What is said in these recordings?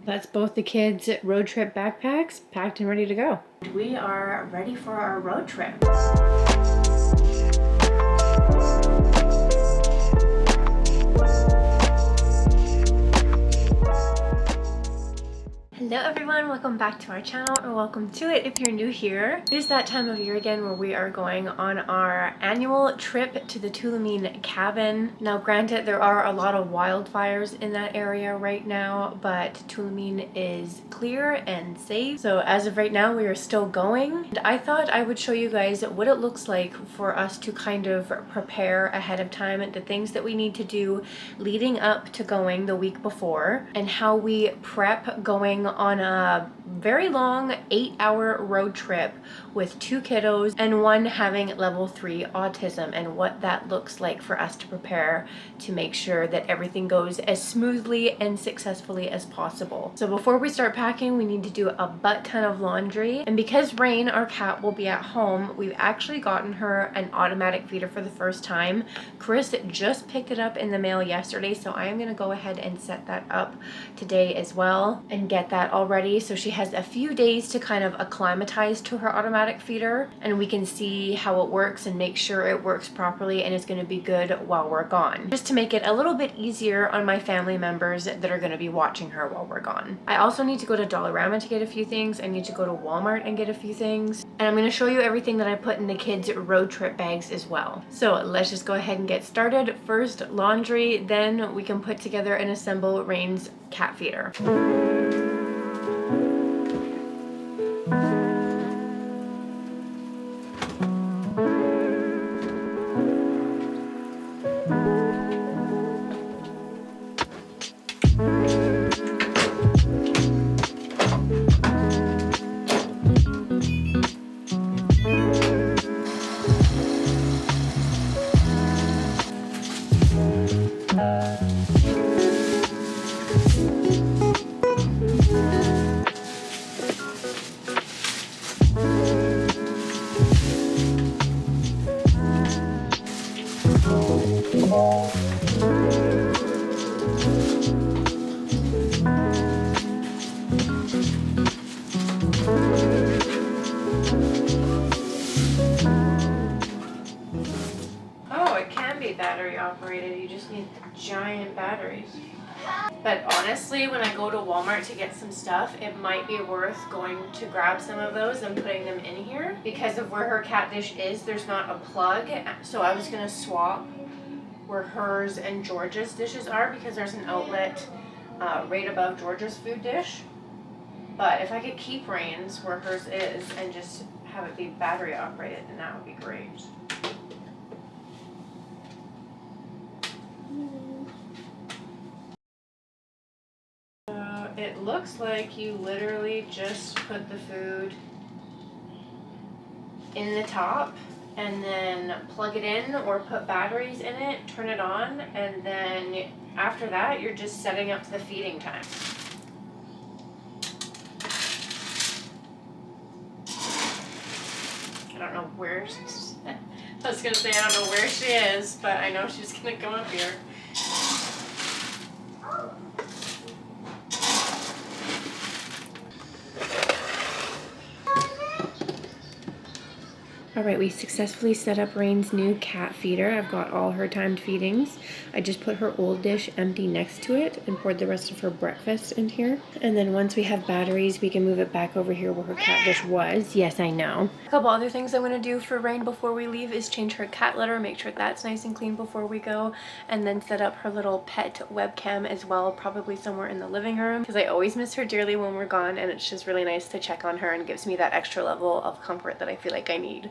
That's both the kids' road trip backpacks packed and ready to go. We are ready for our road trip. Hello everyone, welcome back to our channel, or welcome to it if you're new here. It is that time of year again where we are going on our annual trip to the Tulameen cabin. Now granted, there are a lot of wildfires in that area right now, but Tulameen is clear and safe. So as of right now, we are still going. And I thought I would show you guys what it looks like for us to kind of prepare ahead of time, the things that we need to do leading up to going the week before, and how we prep going on a very long 8-hour road trip with 2 kiddos and one having level 3 autism, and what that looks like for us to prepare to make sure that everything goes as smoothly and successfully as possible. So before we start packing, we need to do a butt ton of laundry, and because Rain, our cat, will be at home, we've actually gotten her an automatic feeder for the first time. Chris just picked it up in the mail yesterday, so I am going to go ahead and set that up today as well and get that all ready, so she has a few days to kind of acclimatize to her automatic feeder, and we can see how it works and make sure it works properly and is going to be good while we're gone, just to make it a little bit easier on my family members that are going to be watching her while we're gone. I also need to go to Dollarama to get a few things. I need to go to Walmart and get a few things, and I'm going to show you everything that I put in the kids' road trip bags as well. So let's just go ahead and get started. First laundry, then we can put together and assemble Rain's cat feeder. Oh, it can be battery operated. You just need giant batteries. But honestly, when I go to Walmart to get some stuff, it might be worth going to grab some of those and putting them in here. Because of where her cat dish is, there's not a plug. So I was going to swap where hers and George's dishes are, because there's an outlet right above George's food dish. But if I could keep Rain's where hers is and just have it be battery operated, then that would be great. It looks like you literally just put the food in the top and then plug it in or put batteries in it, turn it on, and then after that you're just setting up the feeding time. I don't know where I was gonna say I don't know where she is, but I know she's gonna come up here. All right, we successfully set up Rain's new cat feeder. I've got all her timed feedings. I just put her old dish empty next to it and poured the rest of her breakfast in here. And then once we have batteries, we can move it back over here where her cat dish was. Yes, I know. A couple other things I'm going to do for Rain before we leave is change her cat litter, make sure that's nice and clean before we go, and then set up her little pet webcam as well, probably somewhere in the living room, because I always miss her dearly when we're gone, and it's just really nice to check on her and gives me that extra level of comfort that I feel like I need.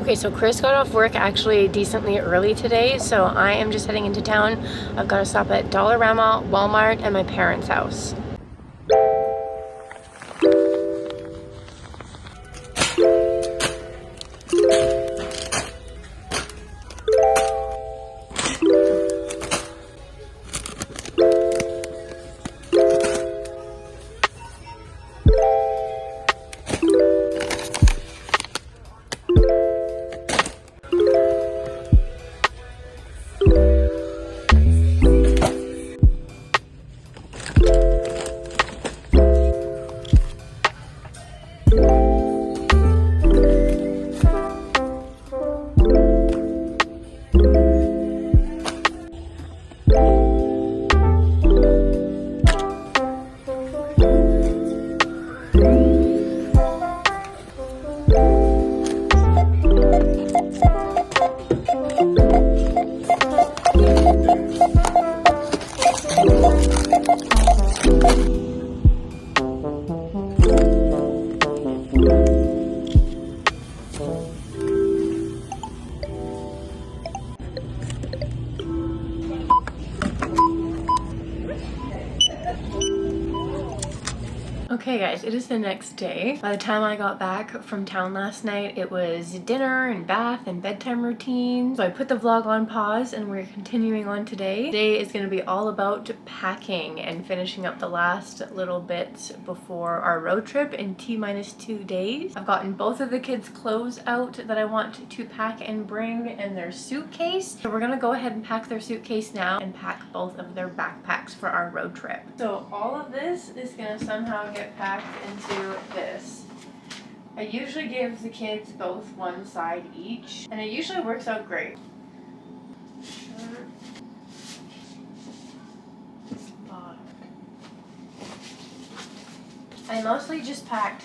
Okay, so Chris got off work actually decently early today, so I am just heading into town. I've got to stop at Dollarama, Walmart, and my parents' house. Okay guys, it is the next day. By the time I got back from town last night, it was dinner and bath and bedtime routine. So I put the vlog on pause and we're continuing on today. Today is going to be all about packing and finishing up the last little bits before our road trip in T-2 days. I've gotten both of the kids' clothes out that I want to pack and bring in their suitcase. So we're going to go ahead and pack their suitcase now and pack both of their backpacks for our road trip. So all of this is going to somehow get packed into this. I usually give the kids both one side each, and it usually works out great. I mostly just packed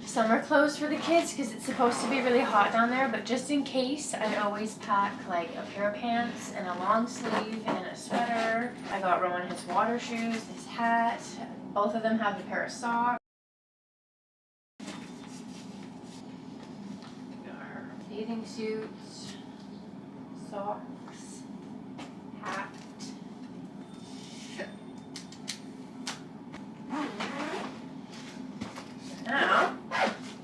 summer clothes for the kids because it's supposed to be really hot down there, but just in case, I always pack like a pair of pants and a long sleeve and a sweater. I got Rowan his water shoes, his hat. Both of them have a pair of socks. Bathing suits, socks, hat. Now,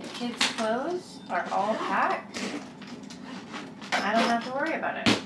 the kids' clothes are all packed. I don't have to worry about it.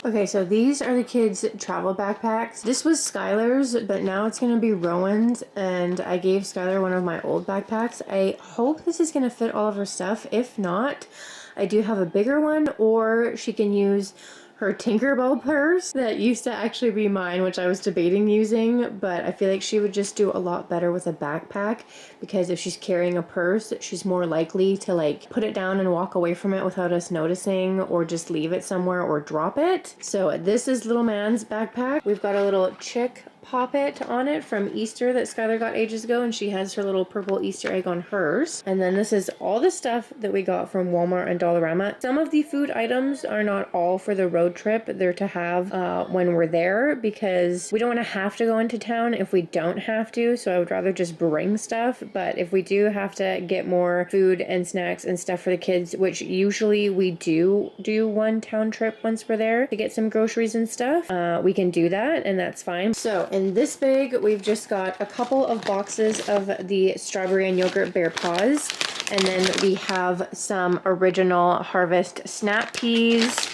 Okay, so these are the kids' travel backpacks. This was Skylar's, but now it's going to be Rowan's, and I gave Skylar one of my old backpacks. I hope this is going to fit all of her stuff. If not, I do have a bigger one, or she can use her Tinkerbell purse that used to actually be mine, which I was debating using, but I feel like she would just do a lot better with a backpack, because if she's carrying a purse, she's more likely to like put it down and walk away from it without us noticing, or just leave it somewhere or drop it. So this is little man's backpack. We've got a little chick poppet on it from Easter that Skylar got ages ago, and she has her little purple Easter egg on hers. And then this is all the stuff that we got from Walmart and Dollarama. Some of the food items are not all for the road trip. They're to have when we're there, because we don't want to have to go into town if we don't have to, so I would rather just bring stuff. But if we do have to get more food and snacks and stuff for the kids, which usually we do one town trip once we're there to get some groceries and stuff, we can do that, and that's fine. So in this bag, we've just got a couple of boxes of the strawberry and yogurt bear paws, and then we have some original Harvest snap peas.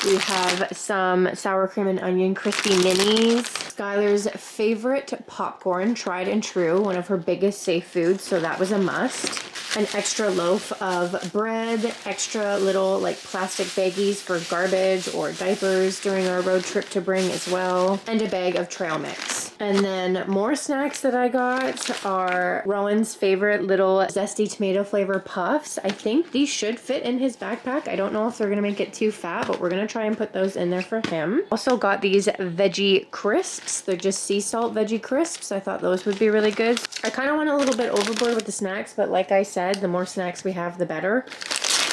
We have some sour cream and onion crispy minis. Skylar's favorite popcorn, tried and true, one of her biggest safe foods, so that was a must. An extra loaf of bread, extra little like plastic baggies for garbage or diapers during our road trip to bring as well, and a bag of trail mix. And then more snacks that I got are Rowan's favorite little zesty tomato flavor puffs. I think these should fit in his backpack. I don't know if they're gonna make it too fat, but we're gonna try and put those in there for him. Also got these veggie crisps. They're just sea salt veggie crisps. I thought those would be really good. I kind of went a little bit overboard with the snacks, but like I said, the more snacks we have, the better.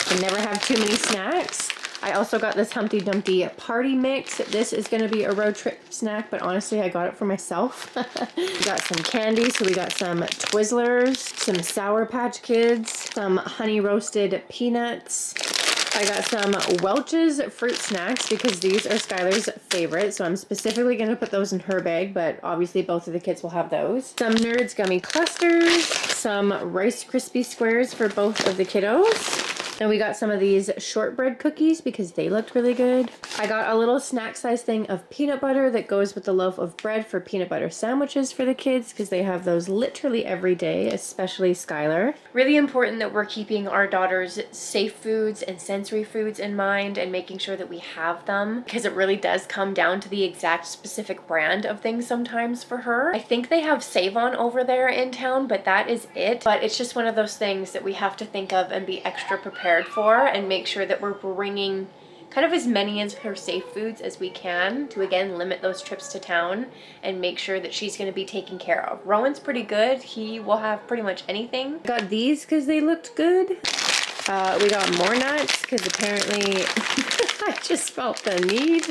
You never have too many snacks. I also got this Humpty Dumpty party mix. This is going to be a road trip snack, but honestly, I got it for myself. We got some candy, so we got some Twizzlers, some Sour Patch Kids, some honey roasted peanuts, I got some Welch's fruit snacks because these are Skylar's favorite. So I'm specifically going to put those in her bag, but obviously both of the kids will have those. Some Nerds gummy clusters, some Rice Krispie squares for both of the kiddos. Then we got some of these shortbread cookies because they looked really good. I got a little snack size thing of peanut butter that goes with the loaf of bread for peanut butter sandwiches for the kids because they have those literally every day, especially Skylar. Really important that we're keeping our daughter's safe foods and sensory foods in mind and making sure that we have them because it really does come down to the exact specific brand of things sometimes for her. I think they have Save-On over there in town, but that is it. But it's just one of those things that we have to think of and be extra prepared for and make sure that we're bringing kind of as many of her safe foods as we can to again limit those trips to town and make sure that she's going to be taken care of. Rowan's pretty good. He will have pretty much anything. Got these because they looked good. We got more nuts because apparently I just felt the need.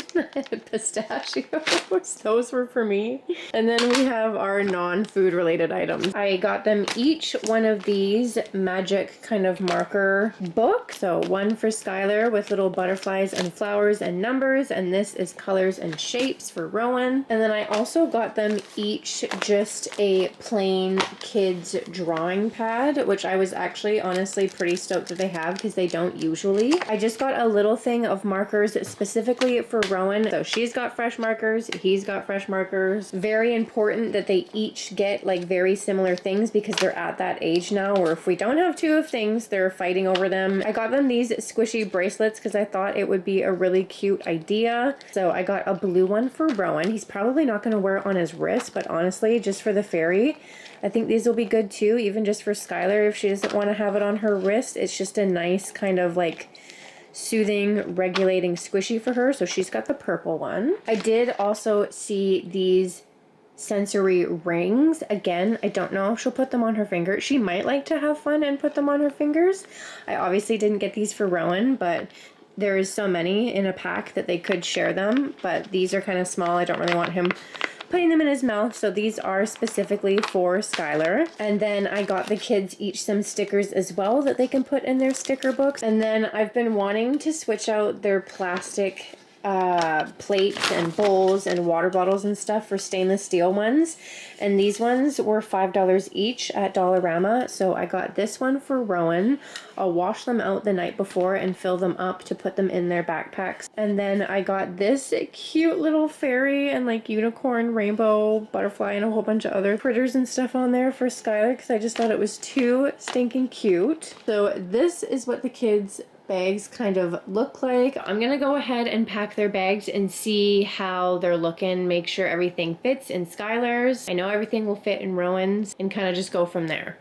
Pistachios, those were for me. And then we have our non-food related items. I got them each one of these magic kind of marker book. So one for Skylar with little butterflies and flowers and numbers. And this is colors and shapes for Rowan. And then I also got them each just a plain kids drawing pad, which I was actually honestly pretty stoked that they have because they don't usually. I just got a little thing of markers specifically for Rowan. So she's got fresh markers, he's got fresh markers. Very important that they each get like very similar things because they're at that age now where if we don't have two of things, they're fighting over them. I got them these squishy bracelets because I thought it would be a really cute idea. So I got a blue one for Rowan. He's probably not going to wear it on his wrist, but honestly, just for the fairy, I think these will be good too, even just for Skylar if she doesn't want to have it on her wrist. It's just a nice kind of like soothing, regulating squishy for her. So she's got the purple one. I did also see these sensory rings. Again, I don't know if she'll put them on her finger. She might like to have fun and put them on her fingers. I obviously didn't get these for Rowan, but there is so many in a pack that they could share them, but these are kind of small. I don't really want him putting them in his mouth, so these are specifically for Skylar. And then I got the kids each some stickers as well that they can put in their sticker books. And then I've been wanting to switch out their plastic plates and bowls and water bottles and stuff for stainless steel ones, and these ones were $5 each at Dollarama. So I got this one for Rowan. I'll wash them out the night before and fill them up to put them in their backpacks. And then I got this cute little fairy and like unicorn, rainbow, butterfly, and a whole bunch of other critters and stuff on there for Skylar because I just thought it was too stinking cute. So this is what the kids' bags kind of look like. I'm gonna go ahead and pack their bags and see how they're looking, make sure everything fits in Skylar's. I know everything will fit in Rowan's, and kind of just go from there.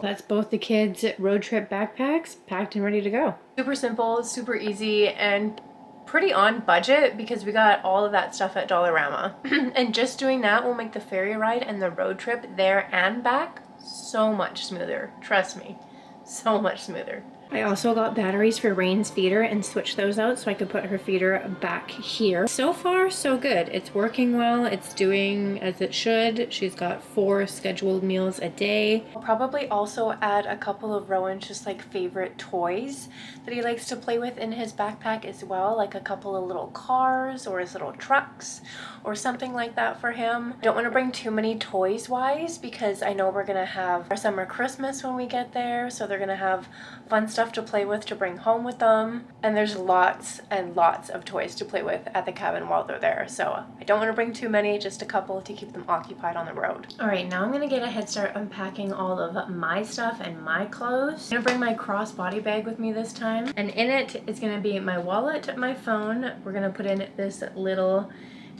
That's both the kids' road trip backpacks packed and ready to go. Super simple, super easy, and pretty on budget because we got all of that stuff at Dollarama. And just doing that will make the ferry ride and the road trip there and back so much smoother. Trust me, so much smoother. I also got batteries for Rain's feeder and switched those out so I could put her feeder back here. So far, so good. It's working well. It's doing as it should. She's got 4 scheduled meals a day. I'll probably also add a couple of Rowan's just like favorite toys that he likes to play with in his backpack as well, like a couple of little cars or his little trucks or something like that for him. I don't want to bring too many toys wise because I know we're gonna have our summer Christmas when we get there, so they're gonna have fun stuff to play with to bring home with them, and there's lots and lots of toys to play with at the cabin while they're there, so I don't want to bring too many, just a couple to keep them occupied on the road. All right, now I'm gonna get a head start unpacking all of my stuff and my clothes. I'm gonna bring my crossbody bag with me this time, and in it is gonna be my wallet, my phone. We're gonna put in this little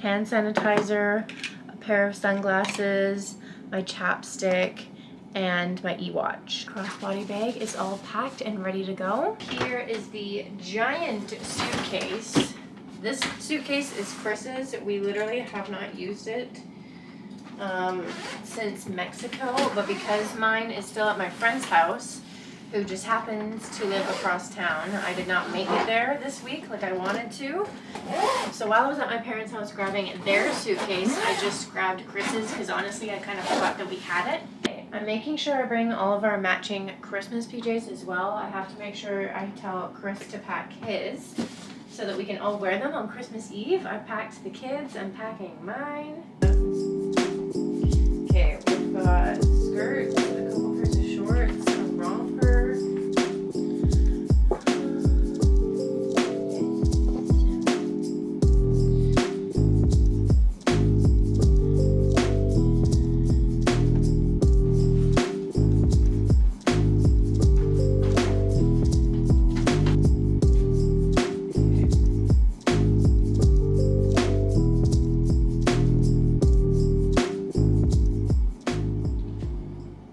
hand sanitizer, a pair of sunglasses, my chapstick, and my e-watch. Crossbody bag is all packed and ready to go. Here is the giant suitcase. This suitcase is Chris's. We literally have not used it since Mexico, but because mine is still at my friend's house, who just happens to live across town, I did not make it there this week like I wanted to. So while I was at my parents' house grabbing their suitcase, I just grabbed Chris's because honestly I kind of forgot that we had it. I'm making sure I bring all of our matching Christmas PJs as well. I have to make sure I tell Chris to pack his so that we can all wear them on Christmas Eve. I packed the kids, I'm packing mine. Okay, we've got skirts, a couple pairs of shorts, a romper.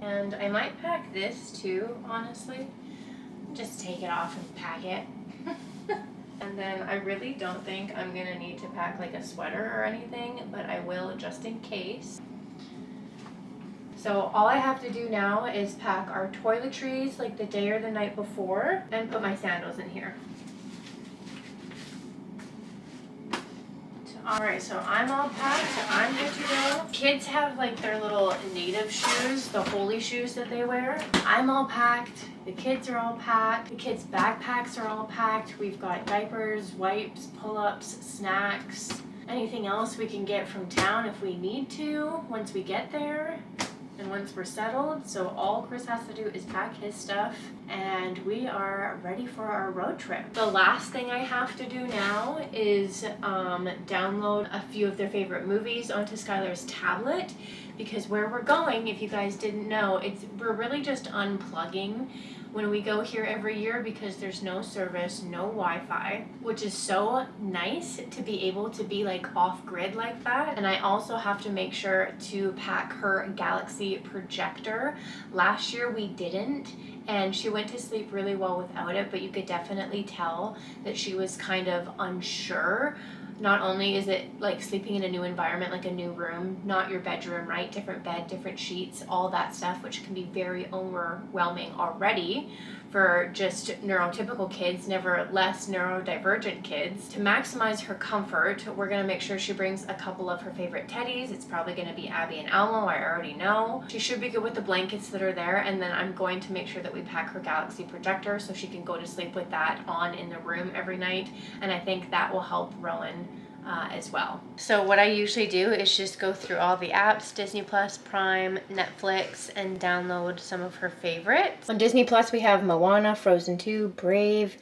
And I might pack this too, honestly. Just take it off and pack it. And then I really don't think I'm gonna need to pack like a sweater or anything, but I will just in case. So all I have to do now is pack our toiletries like the day or the night before and put my sandals in here. Alright, so I'm all packed, so I'm good to go. Kids have like their little native shoes, the holy shoes that they wear. I'm all packed, the kids are all packed, the kids' backpacks are all packed. We've got diapers, wipes, pull-ups, snacks, anything else we can get from town if we need to once we get there. And once we're settled, so all Chris has to do is pack his stuff and we are ready for our road trip. The last thing I have to do now is download a few of their favorite movies onto Skylar's tablet, because where we're going, if you guys didn't know, we're really just unplugging when we go here every year because there's no service, no Wi-Fi, which is so nice to be able to be like off-grid like that. And I also have to make sure to pack her Galaxy projector. Last year we didn't, and she went to sleep really well without it, but you could definitely tell that she was kind of unsure. Not only is it like sleeping in a new environment, like a new room, not your bedroom, right? Different bed, different sheets, all that stuff, which can be very overwhelming already for just neurotypical kids, never less neurodivergent kids. To maximize her comfort, we're gonna make sure she brings a couple of her favorite teddies. It's probably gonna be Abby and Elmo, I already know. She should be good with the blankets that are there, and then I'm going to make sure that we pack her Galaxy projector so she can go to sleep with that on in the room every night, and I think that will help Rowan as well. So what I usually do is just go through all the apps, Disney Plus, Prime, Netflix, and download some of her favorites. On Disney Plus we have Moana, Frozen 2, Brave,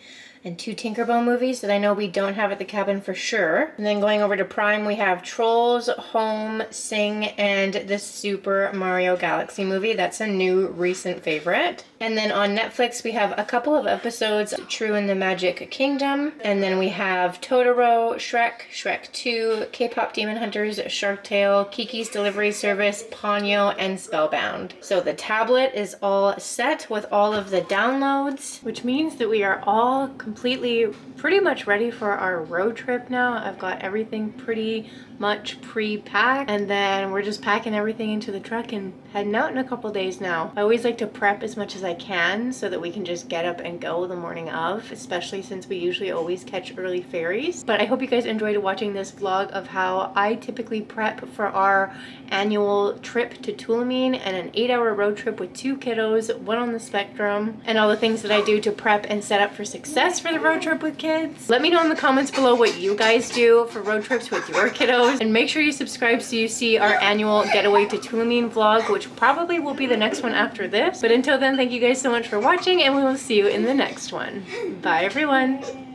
and 2 Tinkerbell movies that I know we don't have at the cabin for sure. And then going over to Prime, we have Trolls, Home, Sing, and the Super Mario Galaxy movie. That's a new recent favorite. And then on Netflix, we have a couple of episodes, True in the Magic Kingdom. And then we have Totoro, Shrek, Shrek 2, K-Pop Demon Hunters, Shark Tale, Kiki's Delivery Service, Ponyo, and Spellbound. So the tablet is all set with all of the downloads, which means that we are all completely pretty much ready for our road trip now. I've got everything pretty much pre-packed, and then we're just packing everything into the truck and heading out in a couple days now. I always like to prep as much as I can so that we can just get up and go the morning of, especially since we usually always catch early ferries. But I hope you guys enjoyed watching this vlog of how I typically prep for our annual trip to Tulameen and an 8-hour road trip with 2 kiddos, one on the spectrum, and all the things that I do to prep and set up for success for the road trip with kids. Let me know in the comments below what you guys do for road trips with your kiddos, and make sure you subscribe so you see our annual getaway to Tulameen vlog, which probably will be the next one after this. But until then, thank you guys so much for watching, and we will see you in the next one. Bye everyone.